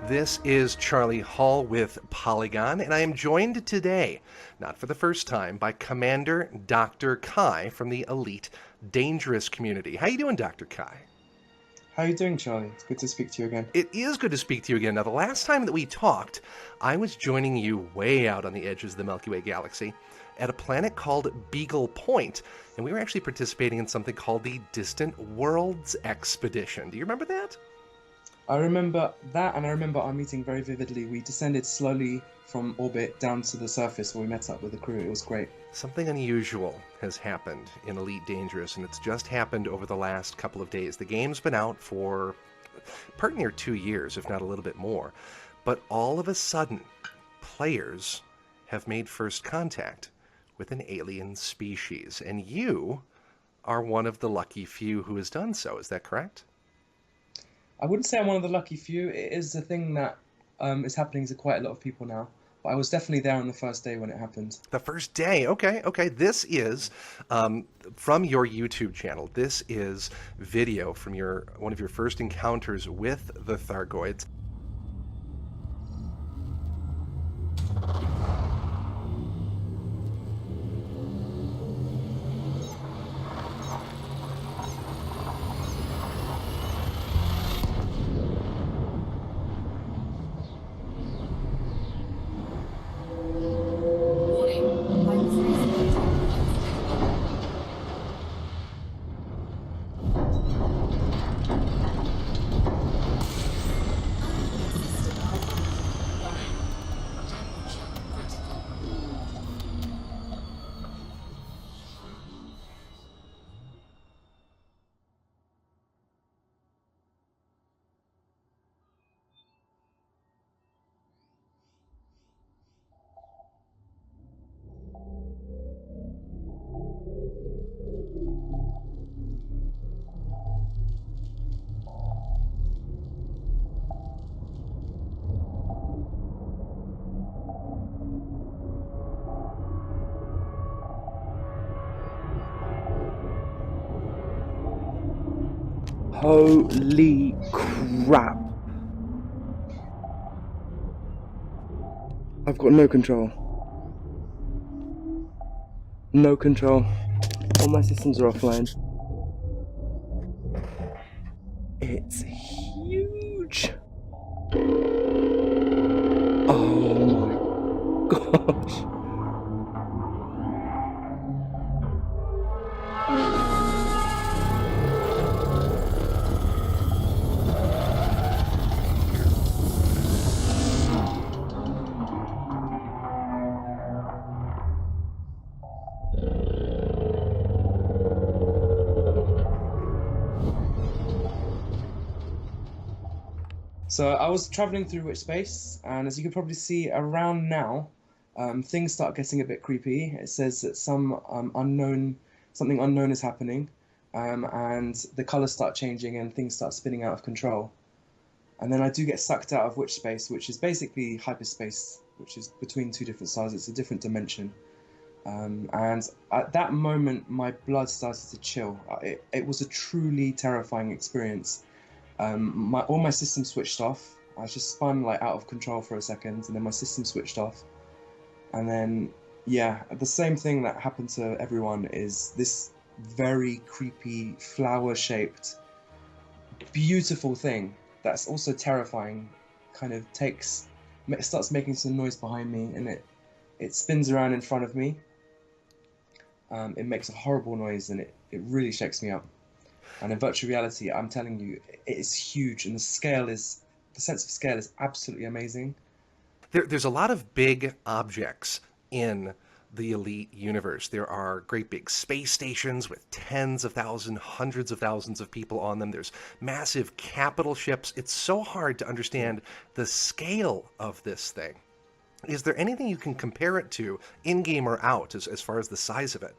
This is Charlie Hall with Polygon, and I am joined today, not for the first time, by Commander Dr. Kaii from the Elite Dangerous community. How you doing, Dr. Kaii? How are you doing, Charlie? It's good to speak to you again. It is good to speak to you again. Now, the last time that we talked, I was joining you way out on the edges of the Milky Way galaxy at a planet called Beagle Point, and we were actually participating in something called the Distant Worlds Expedition. Do you remember that? I remember that, and I remember our meeting very vividly. We descended slowly from orbit down to the surface where we met up with the crew. It was great. Something unusual has happened in Elite Dangerous, and it's just happened over the last couple of days. The game's been out for part near 2 years, if not a little bit more. But all of a sudden, players have made first contact with an alien species, and you are one of the lucky few who has done so. Is that correct? I wouldn't say I'm one of the lucky few. It is a thing that is happening to quite a lot of people now. But I was definitely there on the first day when it happened. The first day. Okay. This is from your YouTube channel. This is video from one of your first encounters with the Thargoids. Holy crap. I've got no control. No control. All my systems are offline. It's huge. Oh my gosh. So I was traveling through witch space, and as you can probably see around now, things start getting a bit creepy. It says that something unknown is happening, and the colors start changing and things start spinning out of control. And then I do get sucked out of witch space, which is basically hyperspace, which is between two different stars. It's a different dimension. And at that moment, my blood started to chill. It was a truly terrifying experience. All my systems switched off. I just spun like out of control for a second, and then my system switched off. And then, yeah, the same thing that happened to everyone is this very creepy flower-shaped, beautiful thing that's also terrifying. Kind of starts making some noise behind me, and it spins around in front of me. It makes a horrible noise, and it really shakes me up. And in virtual reality, I'm telling you, it is huge, and the sense of scale is absolutely amazing. There's a lot of big objects in the Elite universe. There are great big space stations with tens of thousands, hundreds of thousands of people on them. There's massive capital ships. It's so hard to understand the scale of this thing. Is there anything you can compare it to, in-game or out, as far as the size of it?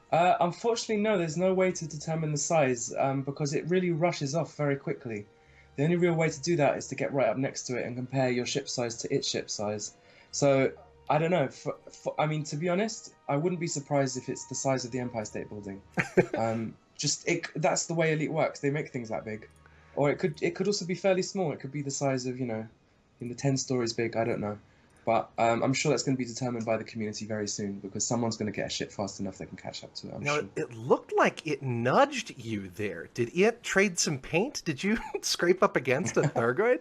Unfortunately, no, there's no way to determine the size because it really rushes off very quickly. The only real way to do that is to get right up next to it and compare your ship size to its ship size. So I don't know. I mean, to be honest, I wouldn't be surprised if it's the size of the Empire State Building. That's the way Elite works. They make things that big. or it could also be fairly small. It could be the size of, in the 10 stories big. I don't know, but I'm sure that's going to be determined by the community very soon because someone's going to get a ship fast enough they can catch up to it. I'm Now, sure. it looked like it nudged you there. Did it trade some paint? Did you scrape up against a Thargoid?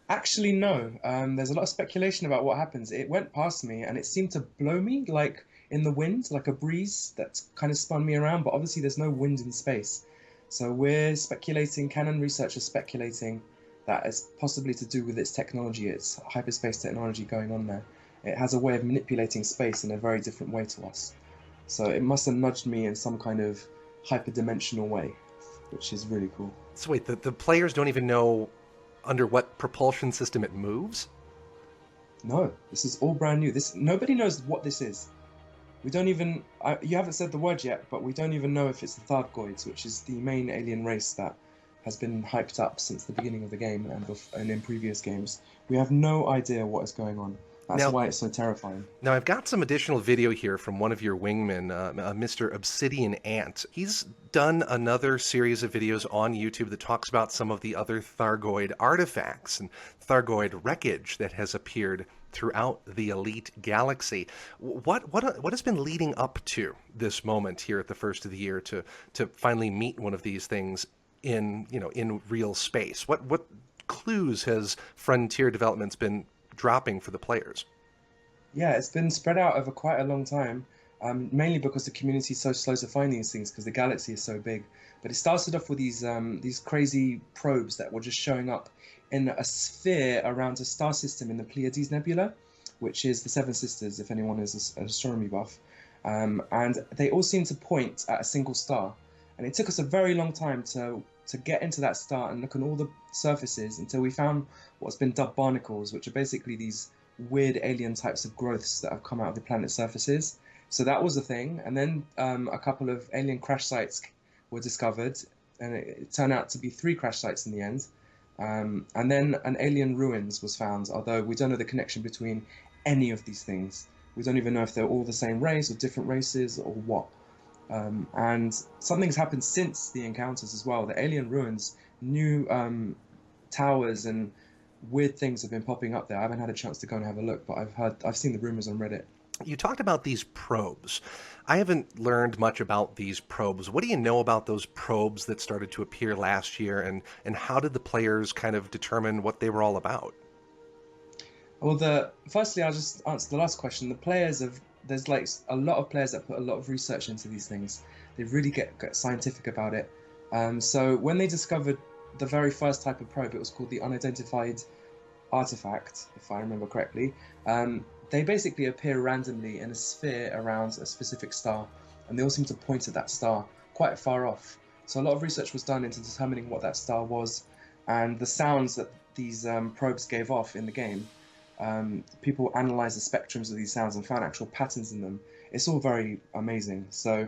Actually, no. There's a lot of speculation about what happens. It went past me and it seemed to blow me like in the wind, like a breeze that kind of spun me around. But obviously, there's no wind in space. So we're speculating, Canon researchers speculating that it's possibly to do with its technology, its hyperspace technology going on there. It has a way of manipulating space in a very different way to us. So it must have nudged me in some kind of hyperdimensional way, which is really cool. So wait, the players don't even know under what propulsion system it moves? No, this is all brand new. Nobody knows what this is. We don't even. You haven't said the word yet, but we don't even know if it's the Thargoids, which is the main alien race that has been hyped up since the beginning of the game and in previous games. We have no idea what is going on. That's why it's so terrifying. Now, I've got some additional video here from one of your wingmen, Mr. Obsidian Ant. He's done another series of videos on YouTube that talks about some of the other Thargoid artifacts and Thargoid wreckage that has appeared throughout the Elite Galaxy. What has been leading up to this moment here at the first of the year to finally meet one of these things in real space? What clues has Frontier Developments been dropping for the players? Yeah, it's been spread out over quite a long time, mainly because the community is so slow to find these things because the galaxy is so big. But it started off with these crazy probes that were just showing up in a sphere around a star system in the Pleiades Nebula, which is the Seven Sisters, if anyone is an astronomy buff. And they all seem to point at a single star. And it took us a very long time to get into that star and look at all the surfaces until we found what's been dubbed barnacles, which are basically these weird alien types of growths that have come out of the planet's surfaces. So that was a thing. And then a couple of alien crash sites were discovered, and it turned out to be 3 crash sites in the end. And then an alien ruins was found, although we don't know the connection between any of these things. We don't even know if they're all the same race or different races or what. And something's happened since the encounters as well. The alien ruins, new towers and weird things have been popping up there. I haven't had a chance to go and have a look, but I've seen the rumors on Reddit. You talked about these probes. I haven't learned much about these probes. What do you know about those probes that started to appear last year, and how did the players kind of determine what they were all about? Well, firstly, I'll just answer the last question. There's like a lot of players that put a lot of research into these things. They really get scientific about it. So when they discovered the very first type of probe, it was called the Unidentified Artifact, if I remember correctly. They basically appear randomly in a sphere around a specific star, and they all seem to point at that star quite far off. So a lot of research was done into determining what that star was, and the sounds that these probes gave off in the game. People analysed the spectrums of these sounds and found actual patterns in them. It's all very amazing. So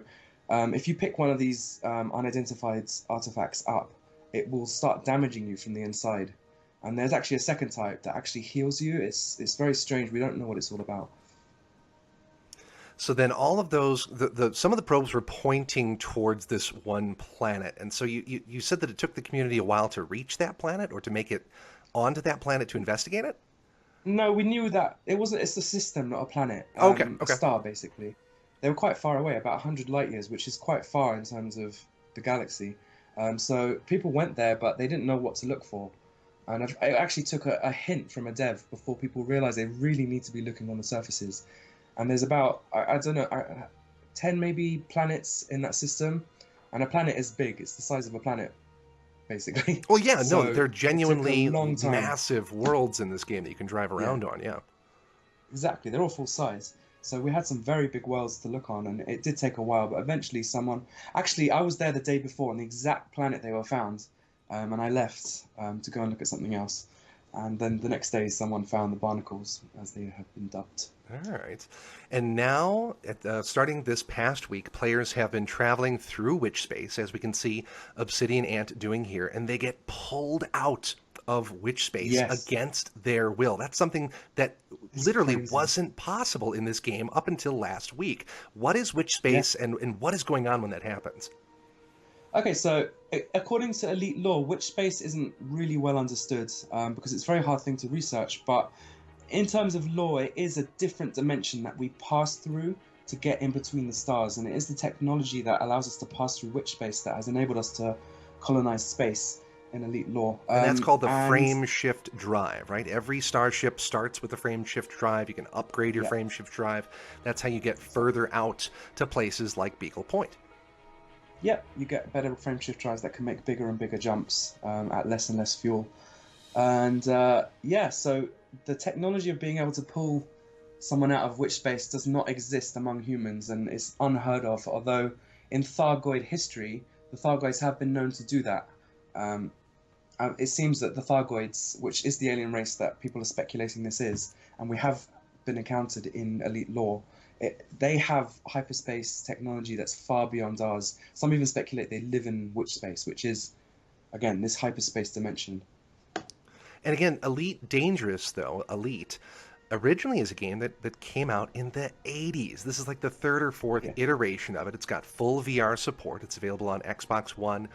if you pick one of these unidentified artifacts up, it will start damaging you from the inside. And there's actually a second type that actually heals you. It's very strange. We don't know what it's all about. So then all of those, some of the probes were pointing towards this one planet. And so you said that it took the community a while to reach that planet or to make it onto that planet to investigate it? No, we knew that it's a system, not a planet. Okay. A star, basically. They were quite far away, about 100 light years, which is quite far in terms of the galaxy. So people went there, but they didn't know what to look for. And it actually took a hint from a dev before people realized they really need to be looking on the surfaces. And there's about, I don't know, 10 maybe planets in that system. And a planet is big. It's the size of a planet, basically. Well, yeah, So no, they're genuinely it took a long time. massive worlds in this game that you can drive around on, yeah. Exactly, they're all full size. So we had some very big worlds to look on, and it did take a while, but eventually actually, I was there the day before on the exact planet they were found, and I left to go and look at something else. And then the next day, someone found the barnacles, as they have been dubbed. All right. And now, starting this past week, players have been traveling through witch space, as we can see Obsidian Ant doing here, and they get pulled out of witch space against their will. That's something that literally wasn't possible in this game up until last week. What is witch space, and what is going on when that happens? Okay, so according to Elite lore, witch space isn't really well understood because it's a very hard thing to research. But in terms of lore, it is a different dimension that we pass through to get in between the stars, and it is the technology that allows us to pass through witch space that has enabled us to colonize space in Elite lore. And that's called the And frame shift drive, right? Every starship starts with a frame shift drive. You can upgrade your yeah, frame shift drive. That's how you get further out to places like Beagle Point. yep, you get better frame shift drives that can make bigger and bigger jumps at less and less fuel. And yeah, so the technology of being able to pull someone out of witch space does not exist among humans and is unheard of. Although in Thargoid history, the Thargoids have been known to do that. Um, it seems that the Thargoids, which is the alien race that people are speculating this is, and we have been encountered in Elite lore, they have hyperspace technology that's far beyond ours. Some even speculate they live in witch space, which is, again, this hyperspace dimension. And again, Elite Dangerous, though, Elite, originally is a game that came out in the 80s. This is like the third or fourth Yeah. iteration of it. It's got full VR support. It's available on Xbox One,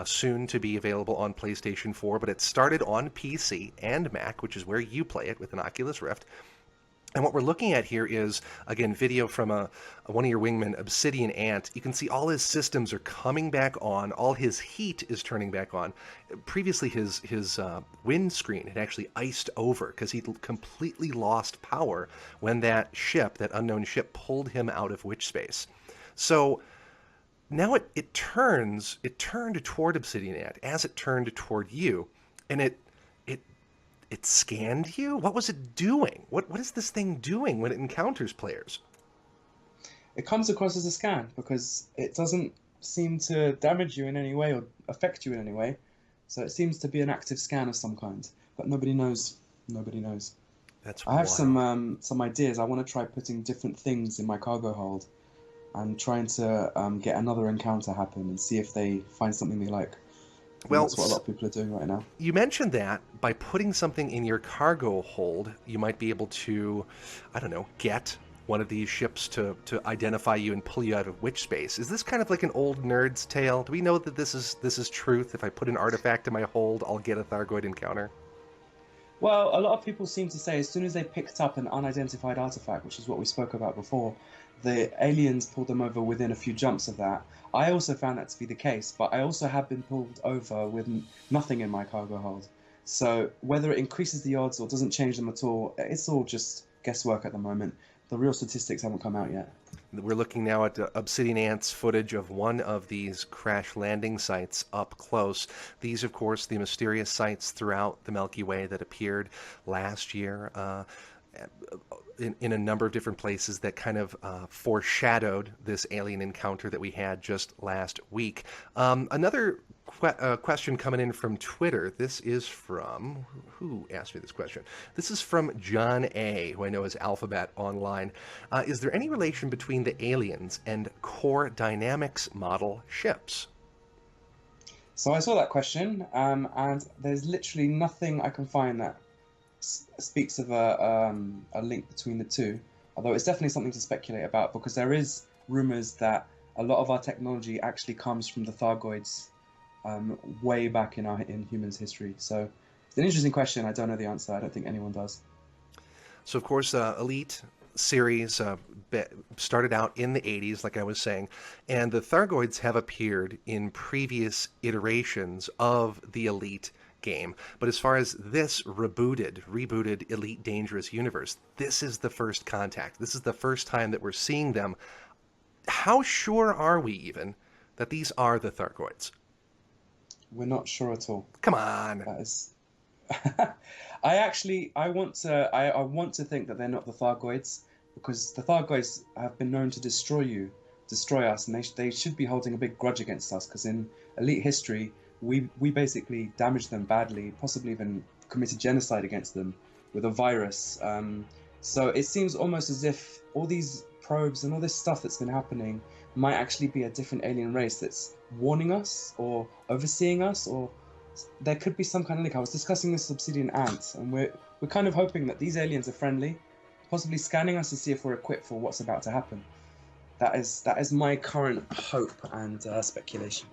soon to be available on PlayStation 4, but it started on PC and Mac, which is where you play it with an Oculus Rift. And what we're looking at here is, again, video from one of your wingmen, Obsidian Ant. You can see all his systems are coming back on. All his heat is turning back on. Previously, his windscreen had actually iced over because he'd completely lost power when that ship, that unknown ship, pulled him out of witch space. So now it turned toward Obsidian Ant as it turned toward you, and it scanned you? What was it doing? What is this thing doing when it encounters players? It comes across as a scan because it doesn't seem to damage you in any way or affect you in any way. So it seems to be an active scan of some kind, but nobody knows. Nobody knows. That's I have wild. some ideas. I want to try putting different things in my cargo hold and trying to get another encounter happen and see if they find something they like. And Well, that's what a lot of people are doing right now. you mentioned that by putting something in your cargo hold, you might be able to, I don't know, get one of these ships to identify you and pull you out of witch space. Is this kind of like an old nerd's tale? Do we know that this is truth? If I put an artifact in my hold, I'll get a Thargoid encounter? Well, a lot of people seem to say as soon as they picked up an unidentified artifact, which is what we spoke about before, the aliens pulled them over within a few jumps of that. I also found that to be the case, but I also have been pulled over with nothing in my cargo hold. So whether it increases the odds or doesn't change them at all, it's all just guesswork at the moment. The real statistics haven't come out yet. We're looking now at Obsidian Ant's footage of one of these crash landing sites up close. These, of course, the mysterious sites throughout the Milky Way that appeared last year in a number of different places that kind of foreshadowed this alien encounter that we had just last week. Another question coming in from Twitter. This is from, who asked me this question? This is from John A., who I know is Alphabet Online. Is there any relation between the aliens and core dynamics model ships? So I saw that question, and there's literally nothing I can find that speaks of a link between the two. Although it's definitely something to speculate about because there is rumors that a lot of our technology actually comes from the Thargoids way back in humans' history. So it's an interesting question. I don't know the answer. I don't think anyone does. So, of course, Elite series started out in the 80s, like I was saying, and the Thargoids have appeared in previous iterations of the Elite game. But as far as this rebooted Elite Dangerous universe, this is the first contact. This is the first time that we're seeing them. How sure are we even that these are the Thargoids? We're not sure at all. Come on. That is. I want to think that they're not the Thargoids because the Thargoids have been known to destroy us, and they should be holding a big grudge against us because in Elite history we basically damaged them badly, possibly even committed genocide against them with a virus. So it seems almost as if all these probes and all this stuff that's been happening might actually be a different alien race that's warning us or overseeing us, or there could be some kind of link. I was discussing this with Obsidian Ant, and we're kind of hoping that these aliens are friendly, possibly scanning us to see if we're equipped for what's about to happen. That is my current hope and speculation.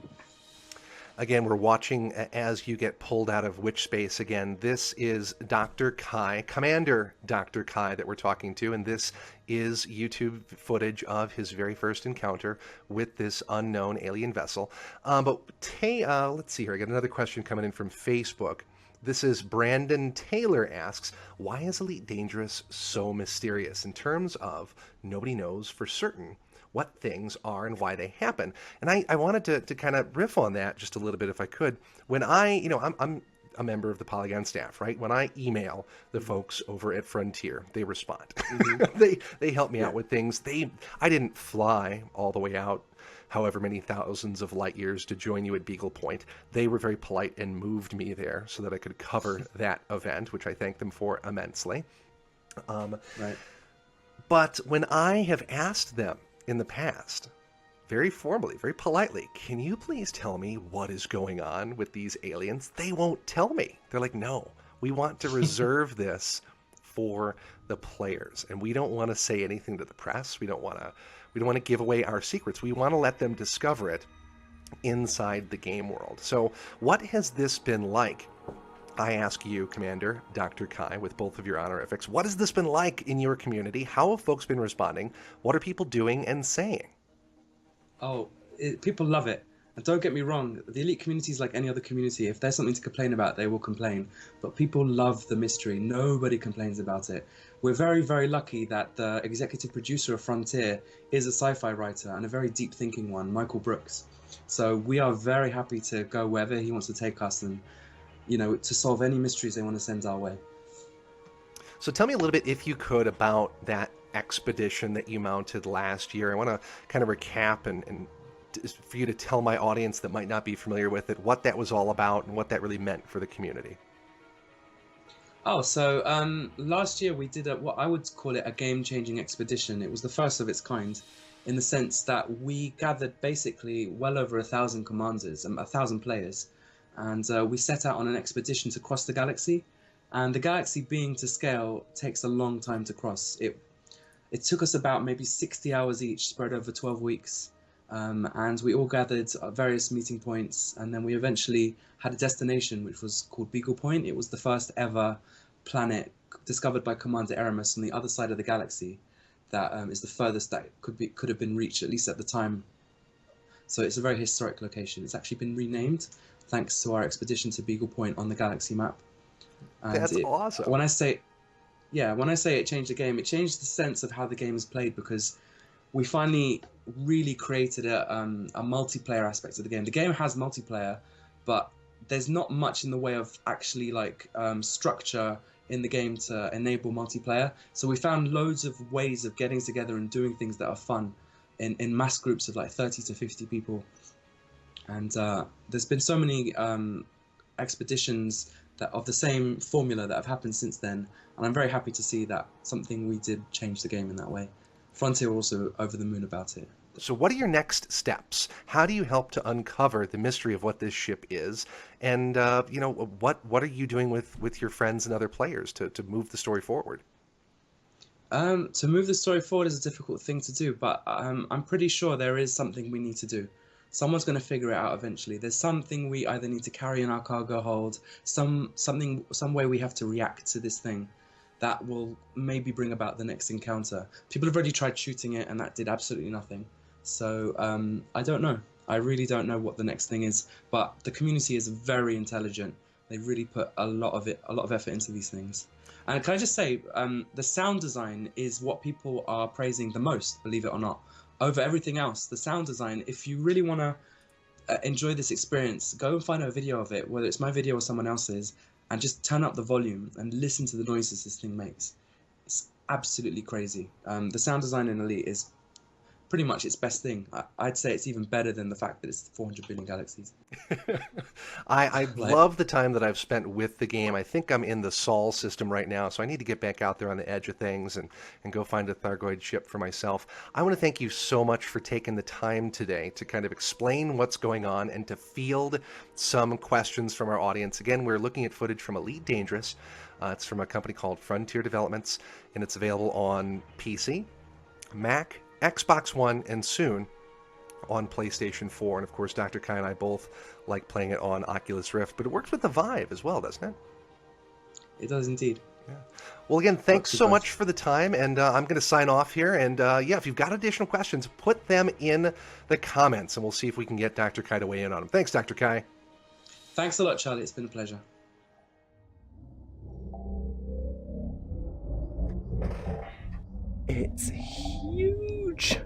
Again, we're watching as you get pulled out of which space. Again, this is Dr. Kaii, Commander Dr. Kaii that we're talking to, and this is YouTube footage of his very first encounter with this unknown alien vessel. Let's see here. I got another question coming in from Facebook. This is Brandon Taylor asks, why is Elite Dangerous so mysterious in terms of nobody knows for certain what things are and why they happen? And I wanted to kind of riff on that just a little bit if I could. When I'm a member of the Polygon staff, right? When I email the folks over at Frontier, they respond. They help me out with things. I didn't fly all the way out however many thousands of light years to join you at Beagle Point. They were very polite and moved me there so that I could cover that event, which I thank them for immensely. Right. But when I have asked them in the past, very formally, very politely, can you please tell me what is going on with these aliens? They won't tell me. They're like, no, we want to reserve this for the players, and we don't want to say anything to the press. We don't want to give away our secrets. We want to let them discover it inside the game world. So what has this been like? I ask you, Commander Dr. Kaii, with both of your honorifics, what has this been like in your community? How have folks been responding? What are people doing and saying? People love it. And don't get me wrong, the Elite community is like any other community. If there's something to complain about, they will complain. But people love the mystery. Nobody complains about it. We're very, very lucky that the executive producer of Frontier is a sci-fi writer, and a very deep-thinking one, Michael Brooks. So we are very happy to go wherever he wants to take us, and to solve any mysteries they want to send our way. So tell me a little bit, if you could, about that expedition that you mounted last year. I want to kind of recap and for you to tell my audience that might not be familiar with it, what that was all about and what that really meant for the community. Last year we did what I would call it a game-changing expedition. It was the first of its kind, in the sense that we gathered basically well over 1,000 commanders and 1,000 players, and we set out on an expedition to cross the galaxy. And the galaxy, being to scale, takes a long time to cross. It took us about maybe 60 hours each, spread over 12 weeks. And we all gathered at various meeting points, and then we eventually had a destination which was called Beagle Point. It was the first ever planet discovered by Commander Eramis on the other side of the galaxy. That is the furthest that could have been reached, at least at the time. So it's a very historic location. It's actually been renamed thanks to our expedition to Beagle Point on the galaxy map. And that's awesome. When I say it changed the game, it changed the sense of how the game is played, because we finally really created a multiplayer aspect of the game. The game has multiplayer, but there's not much in the way of actually structure in the game to enable multiplayer. So we found loads of ways of getting together and doing things that are fun in mass groups of like 30 to 50 people. And there's been so many expeditions that of the same formula that have happened since then, and I'm very happy to see that something we did change the game in that way. Frontier also over the moon about it. So what are your next steps? How do you help to uncover the mystery of what this ship is? And, what are you doing with your friends and other players to move the story forward? To move the story forward is a difficult thing to do, but I'm pretty sure there is something we need to do. Someone's going to figure it out eventually. There's something we either need to carry in our cargo hold, some way we have to react to this thing that will maybe bring about the next encounter. People have already tried shooting it, and that did absolutely nothing. So I don't know. I really don't know what the next thing is. But the community is very intelligent. They really put a lot of effort into these things. And can I just say, the sound design is what people are praising the most, believe it or not. Over everything else, the sound design, if you really want to enjoy this experience, go and find a video of it, whether it's my video or someone else's, and just turn up the volume and listen to the noises this thing makes. It's absolutely crazy. The sound design in Elite is pretty much its best thing. I'd say it's even better than the fact that it's 400 billion galaxies. I love the time that I've spent with the game. I think I'm in the Sol system right now, so I need to get back out there on the edge of things and go find a Thargoid ship for myself. I want to thank you so much for taking the time today to kind of explain what's going on and to field some questions from our audience. Again, we're looking at footage from Elite Dangerous. It's from a company called Frontier Developments, and it's available on PC, Mac, Xbox One, and soon on PlayStation 4, and of course Dr. Kai and I both like playing it on Oculus Rift, but it works with the Vive as well, doesn't it? It does indeed. Yeah. Well, again, thanks Works with so both. much for the time, and I'm going to sign off here. And yeah, if you've got additional questions, put them in the comments, and we'll see if we can get Dr. Kai to weigh in on them. Thanks, Dr. Kai. Thanks a lot, Charlie. It's been a pleasure. It's huge.